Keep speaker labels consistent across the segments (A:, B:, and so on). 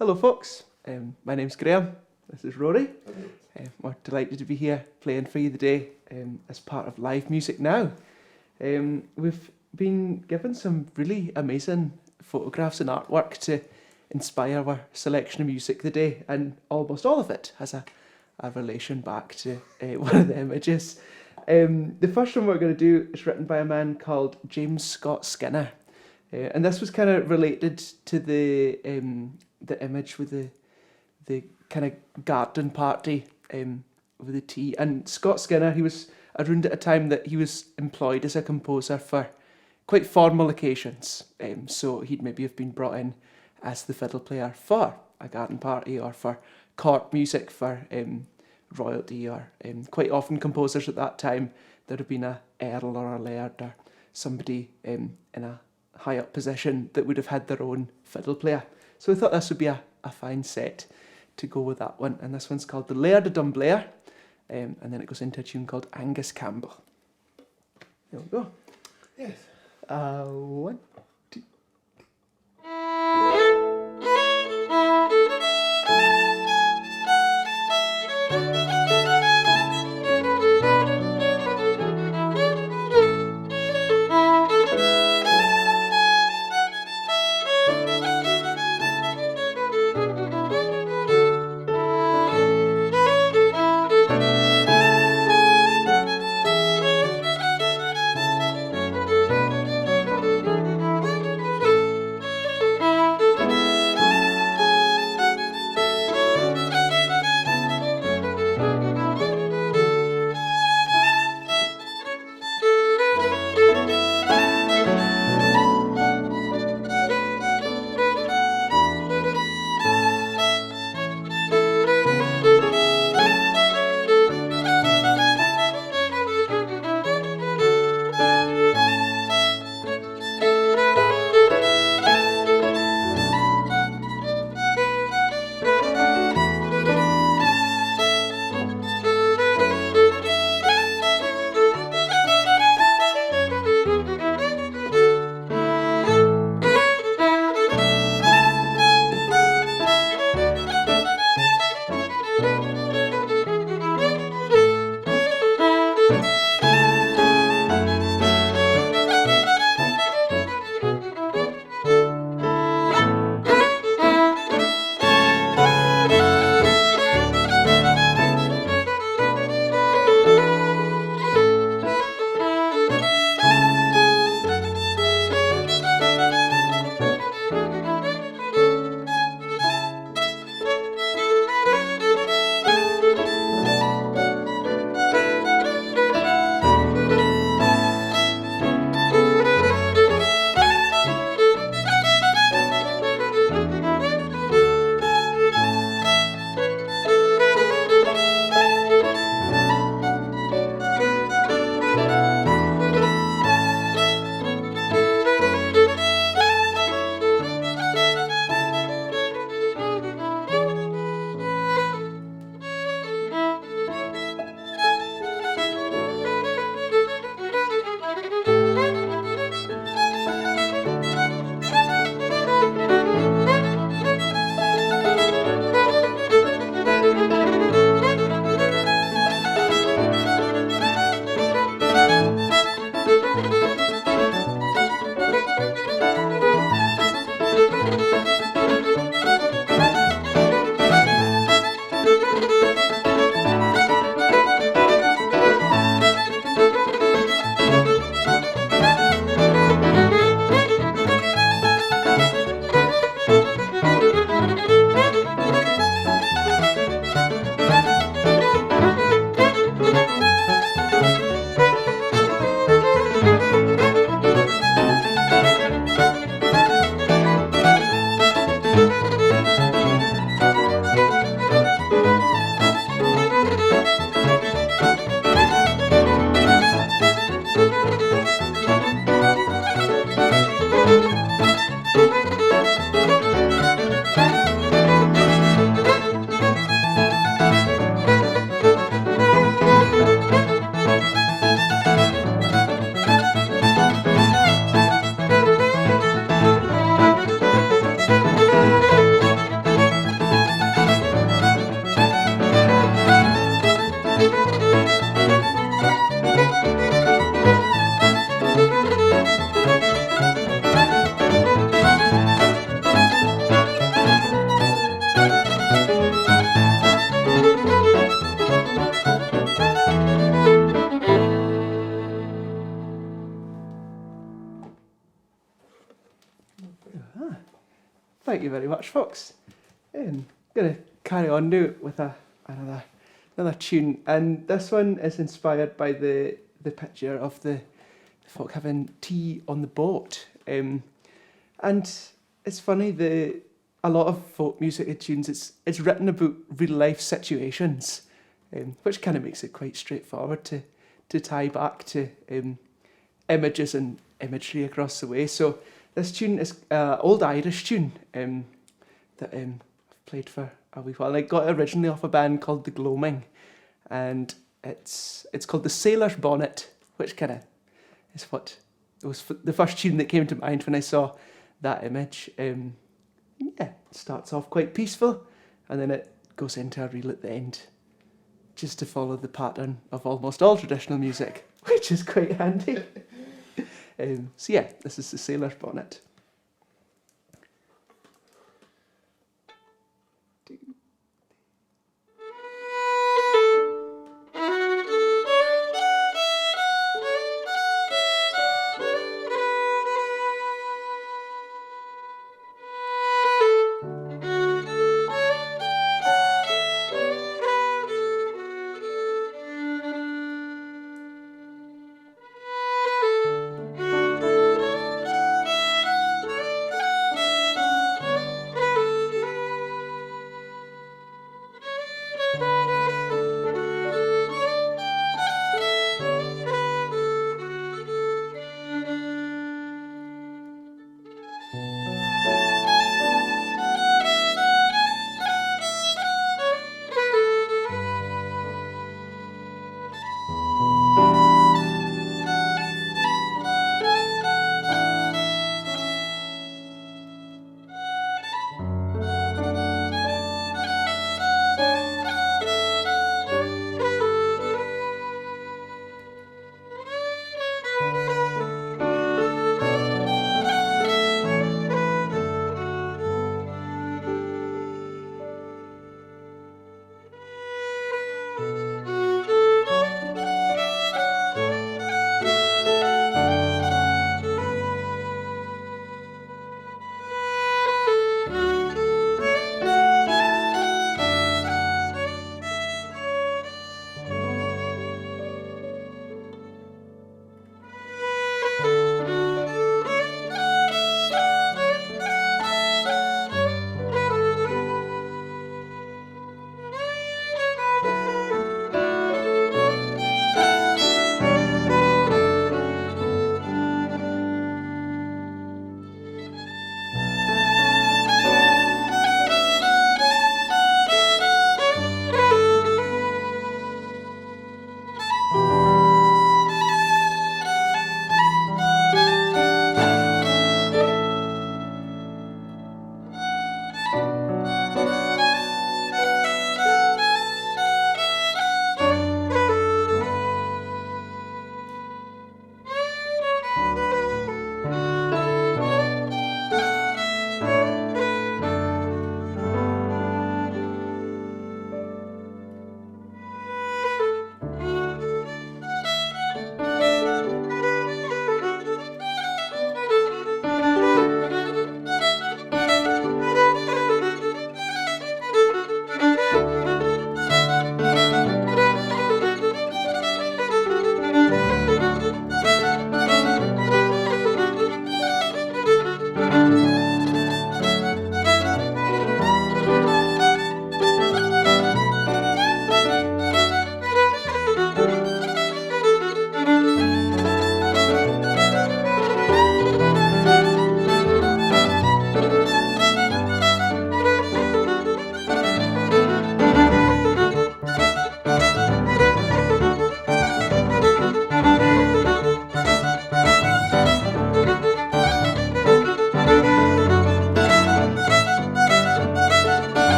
A: Hello folks, my name's Graham, this is Rory. We're delighted to be here playing for you today as part of Live Music Now. We've been given some really amazing photographs and artwork to inspire our selection of music today, and almost all of it has a relation back to one of the images. The first one we're going to do is written by a man called James Scott Skinner, and this was kind of related to the image with the kind of garden party with the tea. And Scott Skinner, he was around at a time that he was employed as a composer for quite formal occasions. So he'd maybe have been brought in as the fiddle player for a garden party or for court music for royalty, or quite often composers at that time, there'd have been a earl or a laird or somebody in a high up position that would have had their own fiddle player. So we thought this would be a fine set to go with that one. And this one's called The Laird of Dunblair. And then it goes into a tune called Angus Campbell. There we go.
B: Yes.
A: One. Thank you very much, folks. I'm going to carry on now with another tune, and this one is inspired by the picture of the folk having tea on the boat. And it's funny, a lot of folk music and tunes, it's written about real life situations, which kind of makes it quite straightforward to tie back to images and imagery across the way. So this tune is an old Irish tune that I've played for a wee while. I got it originally off a band called The Gloaming, and it's called The Sailor's Bonnet, which kind of is what it was the first tune that came to mind when I saw that image. It starts off quite peaceful, and then it goes into a reel at the end, just to follow the pattern of almost all traditional music, which is quite handy. So yeah, this is The Sailor's Bonnet.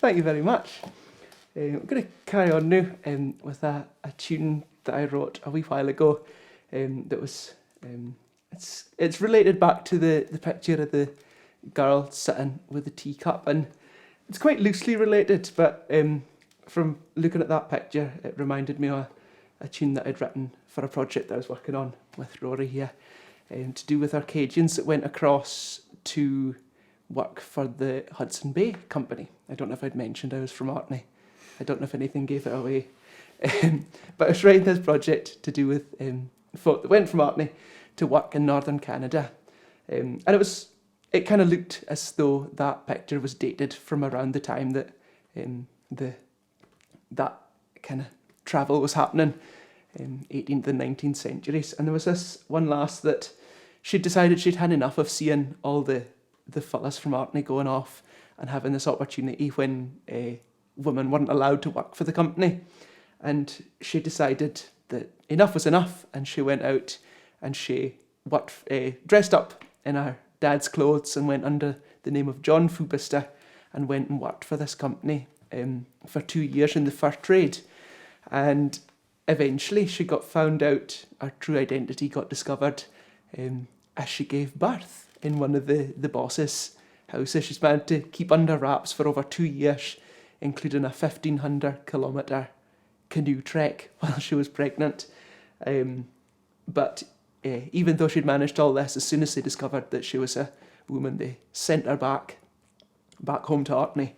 A: Thank you very much. I'm going to carry on now with a tune that I wrote a wee while ago. That was it's related back to the picture of the girl sitting with the teacup, and it's quite loosely related. But from looking at that picture, it reminded me of a tune that I'd written for a project that I was working on with Rory here, to do with Arcadians that went across to work for the Hudson Bay Company. I don't know if I'd mentioned I was from Orkney. I don't know if anything gave it away. But I was writing this project to do with folk that went from Orkney to work in northern Canada. And it kind of looked as though that picture was dated from around the time that that kind of travel was happening, 18th and 19th centuries. And there was this one lass that she'd decided she'd had enough of seeing all the fellas from Orkney going off and having this opportunity when women weren't allowed to work for the company. And she decided that enough was enough, and she went out and she worked, dressed up in her dad's clothes and went under the name of John Fubister and went and worked for this company for 2 years in the fur trade. And eventually she got found out, her true identity got discovered as she gave birth in one of the boss's houses. She's managed to keep under wraps for over 2 years, including a 1,500-kilometre canoe trek while she was pregnant. But even though she'd managed all this, as soon as they discovered that she was a woman, they sent her back home to Orkney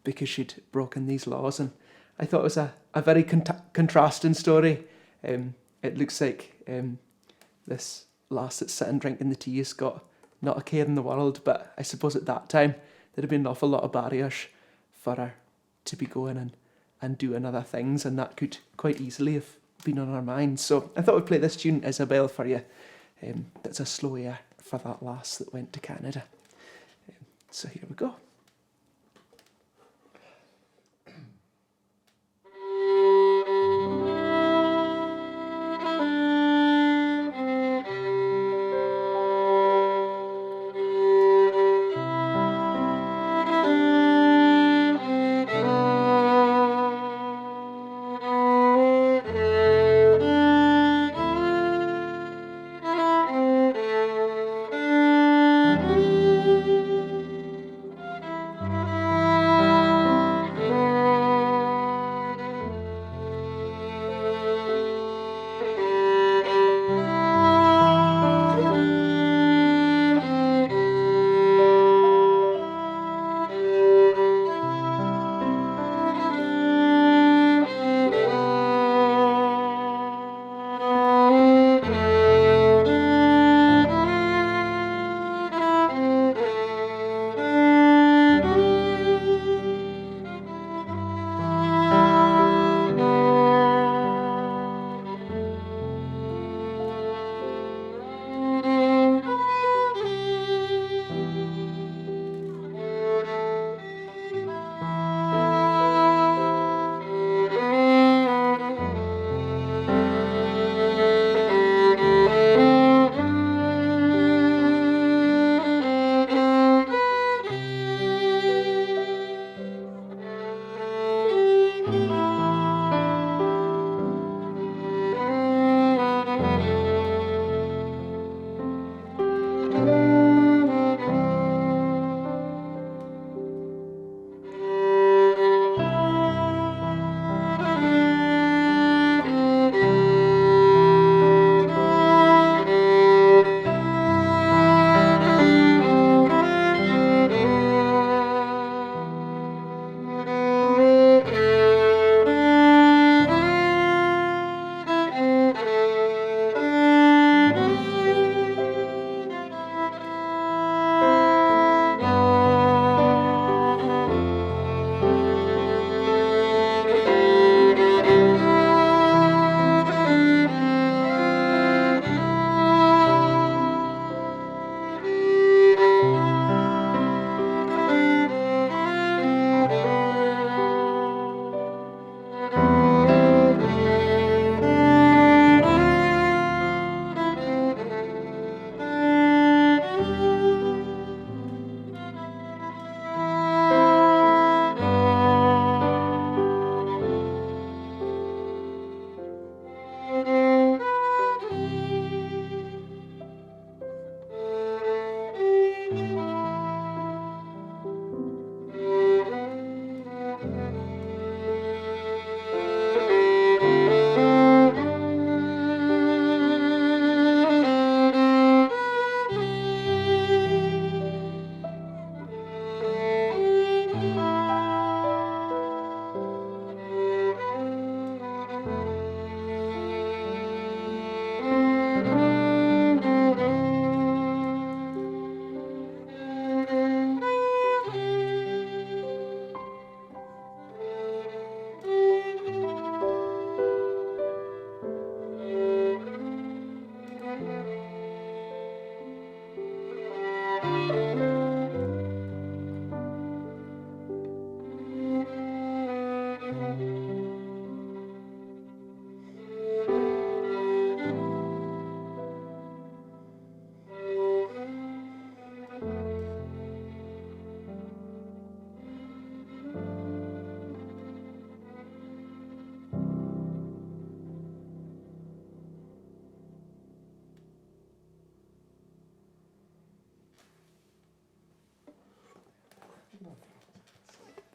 A: because she'd broken these laws. And I thought it was a very contrasting story. It looks like this lass that's sitting drinking the tea has got not a care in the world, but I suppose at that time there'd have been an awful lot of barriers for her to be going and doing other things, and that could quite easily have been on her mind. So I thought we'd play this tune, Isabel, for you. That's a slow air for that lass that went to Canada. So here we go.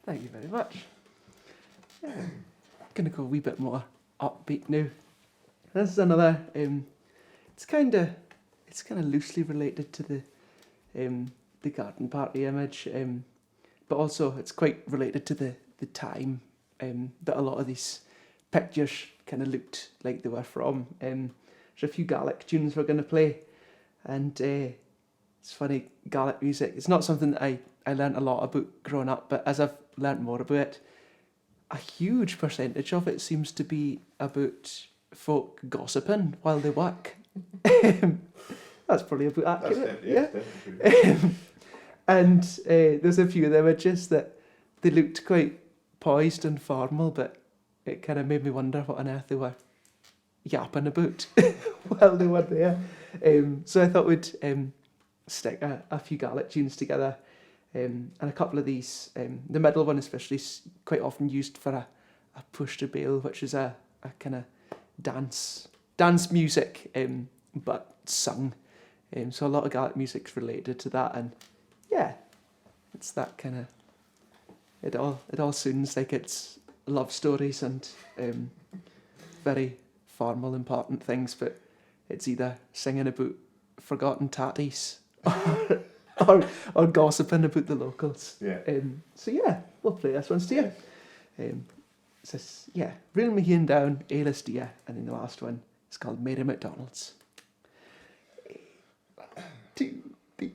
A: Thank you very much. Yeah. Gonna go a wee bit more upbeat now. This is another. It's kind of loosely related to the garden party image, but also it's quite related to the time that a lot of these pictures kind of looked like they were from. There's a few Gaelic tunes we're gonna play, and it's funny, Gaelic music. It's not something that I learnt a lot about growing up, but as I've learnt more about it, a huge percentage of it seems to be about folk gossiping while they work. That's probably about accurate. Yeah. And there's a few of the images that they looked quite poised and formal, but it kind of made me wonder what on earth they were yapping about while they were there. So I thought we'd stick a few Gaelic tunes together. And a couple of these, the middle one especially, is quite often used for a push to bail, which is a kind of dance music, but sung. So a lot of Gaelic music's related to that, and yeah, it's that kind of. It all sounds like it's love stories and very formal, important things, but it's either singing about forgotten tatties or gossiping about the locals.
B: Yeah.
A: So yeah, we'll play this one to you. It says, yeah, Reel Me Heen Down, Ailess Dia, and then the last one is called Mary McDonald's. 1, 2, 3.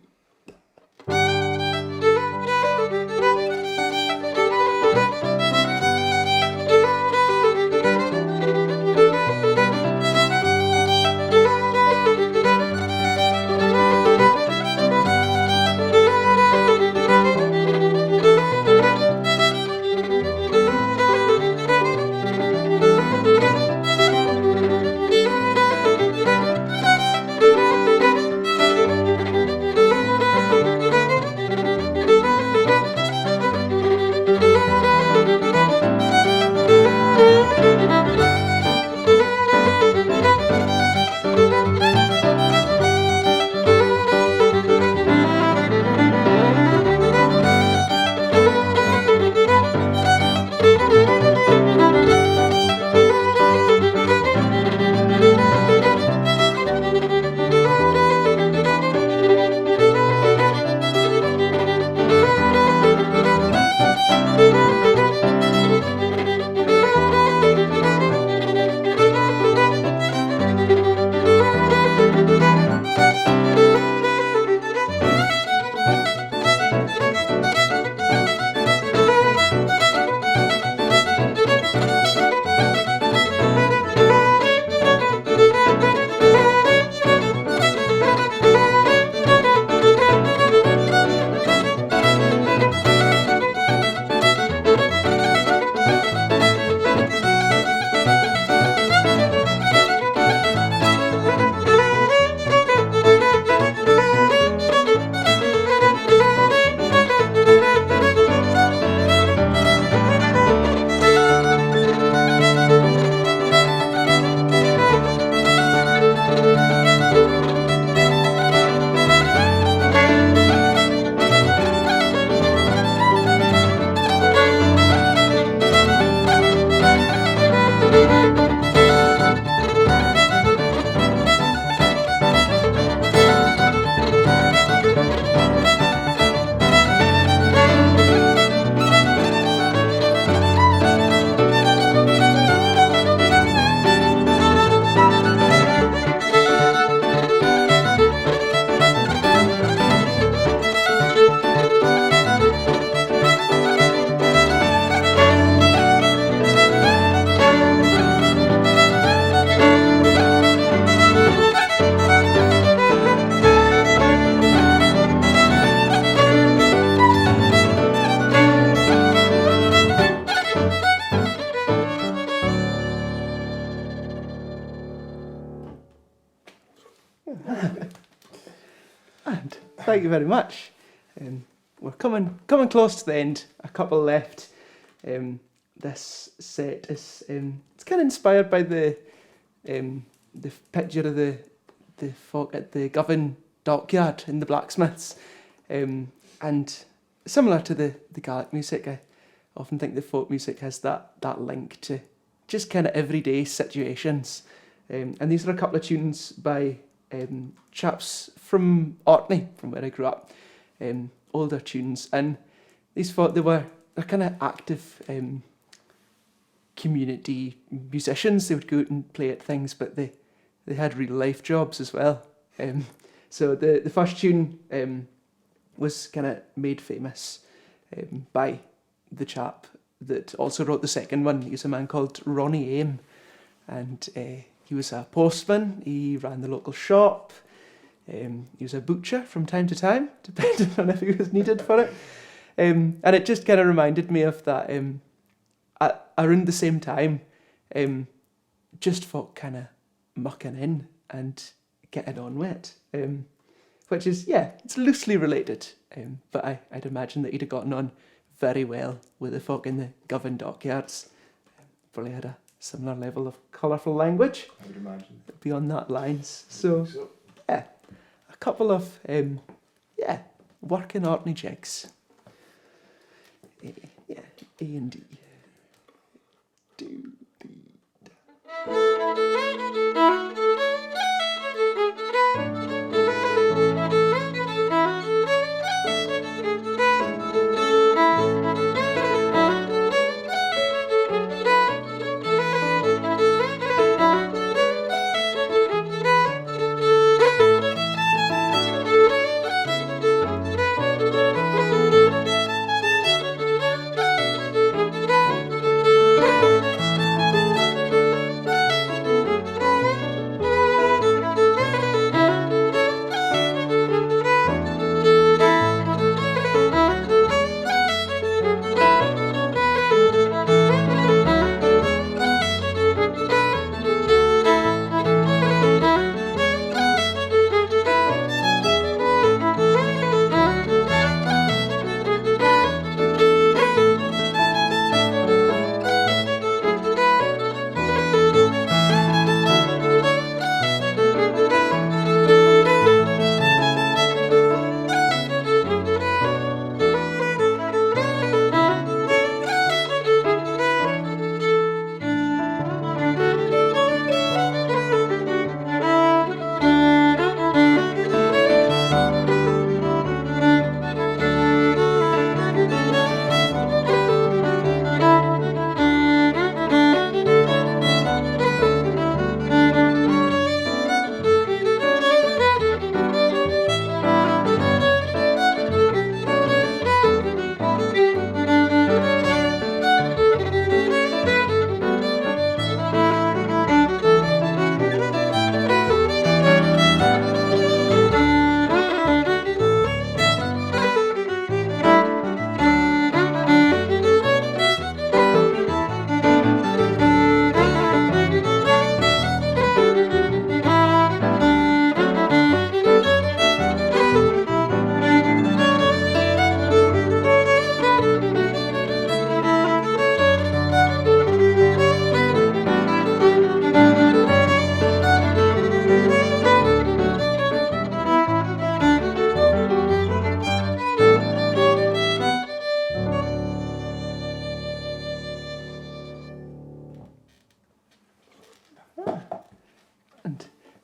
A: And thank you very much. We're coming close to the end. A couple left. This set is it's kind of inspired by the picture of the folk at the Govan dockyard in the blacksmiths, and similar to the Gaelic music. I often think the folk music has that link to just kind of everyday situations. And these are a couple of tunes by chaps from Orkney, from where I grew up, older tunes. And these folk, they're kind of active community musicians. They would go out and play at things, but they had real life jobs as well. So the first tune was kind of made famous by the chap that also wrote the second one. He was a man called Ronnie Aim, and he was a postman. He ran the local shop. He was a butcher from time to time, depending on if he was needed for it. And it just kind of reminded me of that. Around the same time, just folk kind of mucking in and getting on with it, which is, it's loosely related. But I'd imagine that he'd have gotten on very well with the folk in the Govan dockyards. Probably had a similar level of colourful language.
B: I would imagine.
A: Beyond that lines. So, a couple of, working Orkney jigs. A and D. Do, dee, da.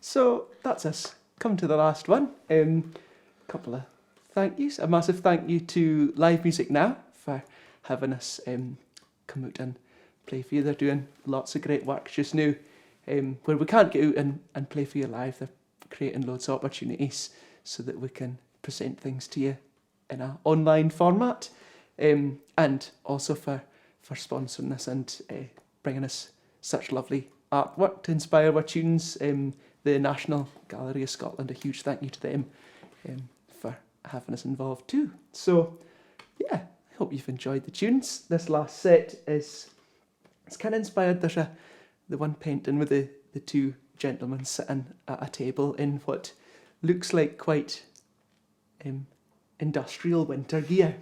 A: So that's us. Come to the last one. Couple of thank yous. A massive thank you to Live Music Now for having us come out and play for you. They're doing lots of great work just now. Where we can't get out and play for you live, they're creating loads of opportunities so that we can present things to you in an online format. And also for sponsoring us and bringing us such lovely artwork to inspire our tunes. The National Gallery of Scotland, a huge thank you to them for having us involved too. So, yeah, I hope you've enjoyed the tunes. This last set it's kind of inspired. There's the one painting with the two gentlemen sitting at a table in what looks like quite industrial winter gear.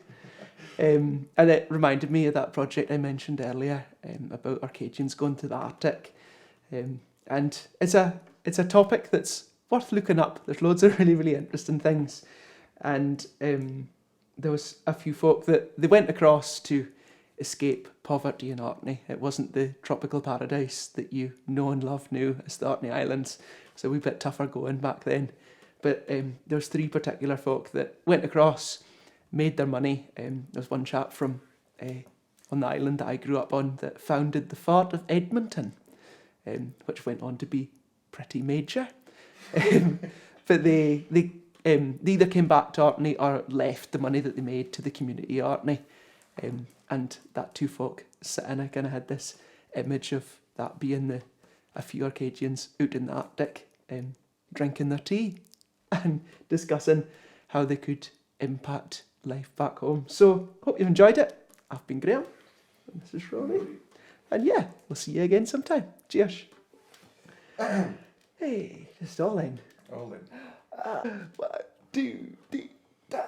A: And it reminded me of that project I mentioned earlier about Arcadians going to the Arctic. And it's a topic that's worth looking up. There's loads of really, really interesting things. And there was a few folk that they went across to escape poverty in Orkney. It wasn't the tropical paradise that you know and love now as the Orkney Islands. It's a wee bit tougher going back then. But there's 3 particular folk that went across, made their money. There's one chap from on the island that I grew up on that founded the Fort of Edmonton, which went on to be pretty major. But they either came back to Orkney or left the money that they made to the community of Orkney. And that 2 folk sitting, I kind of had this image of that being a few Arcadians out in the Arctic, drinking their tea and discussing how they could impact life back home. So, hope you've enjoyed it. I've been Graham, and this is Rory. And yeah, we'll see you again sometime. Cheers. Hey, just all in.
B: All in.
A: 1, 2, 3, da.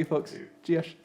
A: you, folks. Cheers.